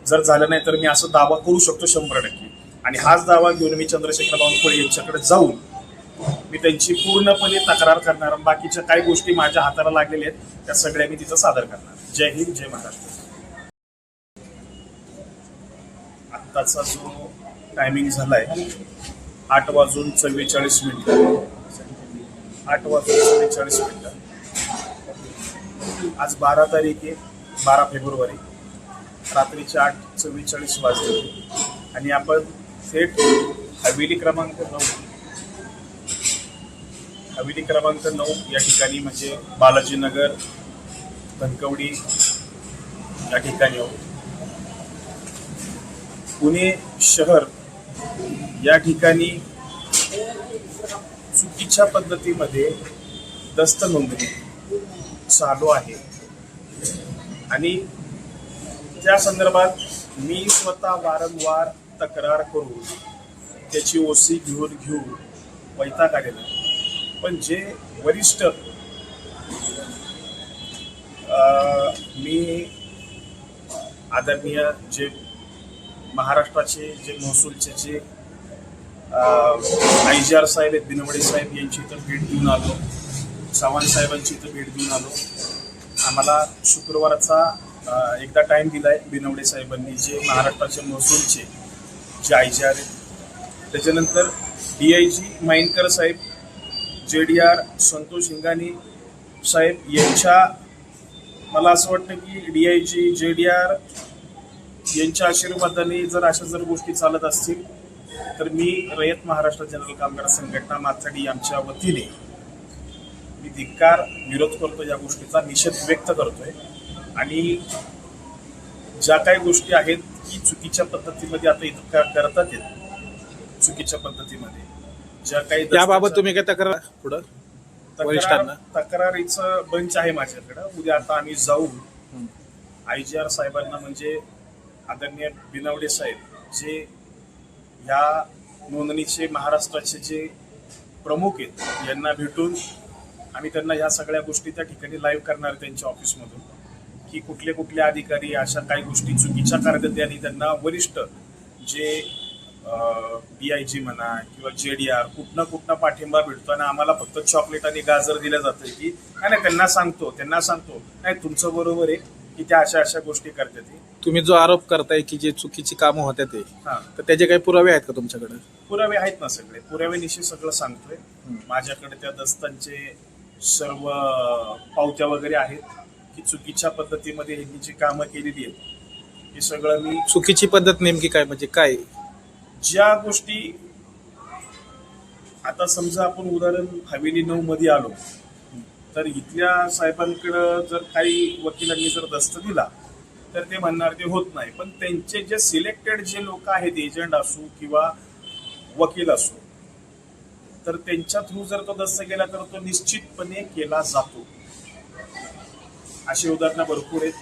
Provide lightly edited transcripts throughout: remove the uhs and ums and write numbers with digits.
जर झालं नाही तर मी असं दावा करू शकतो 100%. आणि हाच दावा घेऊन मी चंद्रशेखर बावनकुळे यांच्याकडे जाऊन मी त्यांची पूर्णपणे तक्रार करणार. बाकीच्या काही गोष्टी माझ्या हाताला लागलेल्या आहेत त्या सगळ्या मी तिथं सादर करणार. जय हिंद, जय महाराष्ट्र. आत्ताचा जो टायमिंग झालाय 8:44. 8:44. आज 12 तारीख आहे, 12 फेब्रुवारी. रात्रीचे 8:44 वाजले आणि आपण थेट हवेली क्रमांक 9 या ठिकाणी म्हणजे बालाजीनगर, धनकवडी या ठिकाणी आहोत. पुणे शहर या ठिकाणी चुकीच्या पद्धतीमध्ये दस्त नोंदणी चालू आहे आणि त्या संदर्भात मी स्वतः वारंवार तक्रार करून त्याची ओसी घेऊन वैताग आलेला. पण जे वरिष्ठ मी आदरणीय जे महाराष्ट्राचे जे महसूलचे जे IGR साहेब आहेत, बिनवडे साहेब यांची इथं भेट देऊन आलो. चव्हाण साहेबांची इथं भेट देऊन आलो. आम्हाला शुक्रवारचा एकदा टाइम दिलाय बिनवडे साहेबांनी, जे महाराष्ट्राचे महसूलचे जे IGR आहेत. त्याच्यानंतर DIG माइनकर साहेब, JDR संतोष हिंगाणी साहेब यांच्या, मला असं वाटतं की DIG JDR यांच्या आशीर्वादाने जर गोष्टी चालत असतील तर मी रयत महाराष्ट्र जनरल कामगार संघटना माथाडी यांच्या वतीने मी धिक्कार विरोध करतो, या गोष्टीचा निषेध व्यक्त करतोय. आणि ज्या काही गोष्टी आहेत की चुकीच्या पद्धतीमध्ये आता इथं करतात येत, चुकीच्या पद्धतीमध्ये ज्या काही त्याबाबत तुम्ही काय तक्रार पुढं तक्रारीचं बंच आहे माझ्याकडं. उद्या आता आम्ही जाऊन IGR साहेबांना म्हणजे आदरणीय बिनवडे साहेब जे या नोंदणीचे महाराष्ट्राचे जे प्रमुख आहेत यांना भेटून आम्ही त्यांना ह्या सगळ्या गोष्टी त्या ठिकाणी लाईव्ह करणार त्यांच्या ऑफिसमधून की कुठले अधिकारी अशा काही गोष्टी चुकीच्या करतात आणि त्यांना वरिष्ठ जे DIG म्हणा किंवा JDR कुठनं पाठिंबा भेटतो आणि आम्हाला फक्त चॉकलेट आणि गाजर दिलं जातं की नाही, त्यांना सांगतो नाही तुमचं बरोबर आहे की त्या अशा गोष्टी करतात. तुम्ही जो आरोप करताय की जे चुकीची कामं होत्या ते, तर त्याचे काही पुरावे आहेत का तुमच्याकडे? पुरावे आहेत ना, सगळे पुराव्यानिशी सगळं सांगतोय. माझ्याकडे त्या दस्तांचे सर्व पावत्या वगैरे आहेत की चुकीच्या पद्धतीमध्ये ह्यांनी जी कामं केलेली आहेत हे सगळं मी. चुकीची पद्धत नेमकी काय म्हणजे काय? ज्या गोष्टी आता समजा आपण उदाहरण हवेली 9 मध्ये आलो तर इथल्या साहेबांकडं जर काही वकिलांनी जर दस्त दिला तर ते म्हणणार ते होत नाही. पण त्यांचे जे सिलेक्टेड जे लोक आहेत, एजंट असो किंवा वकील असो, तर त्यांच्या थ्रू जर तो दस्त केला तर तो निश्चितपणे केला जातो. अशी उदाहरणं भरपूर आहेत,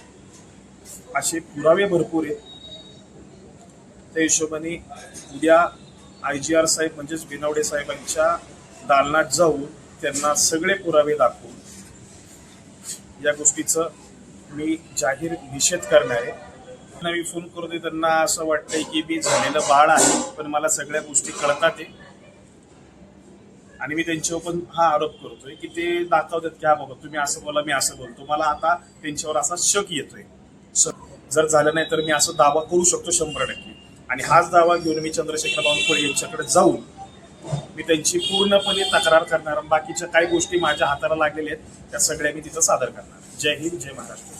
असे पुरावे भरपूर आहेत. त्या हिशोबाने उद्या IGR साहेब म्हणजेच बिनवडे साहेबांच्या दालनात जाऊन त्यांना सगळे पुरावे दाखवून या गोष्टीचं मी जाहीर निषेध करणार आहे. मी फोन करतोय त्यांना असं वाटतंय की मी झालेलं बाळ आहे, पण मला सगळ्या गोष्टी कळतात आणि मी त्यांच्यावर पण हा आरोप करतोय की ते दाखवतात की हा बाबा तुम्ही असं बोला, मी असं बोलतो. मला आता त्यांच्यावर असा शक येतोय. जर झालं नाही तर मी असं दावा करू शकतो 100%. आणि हाच दावा घेऊन मी चंद्रशेखर बावनकुळे यांच्याकडे जाऊन मी त्यांची पूर्णपणे तक्रार करणार. बाकीच्या काही गोष्टी माझ्या हाताला लागलेल्या आहेत त्या सगळ्या मी तिथं सादर करणार. जय हिंद, जय महाराष्ट्र.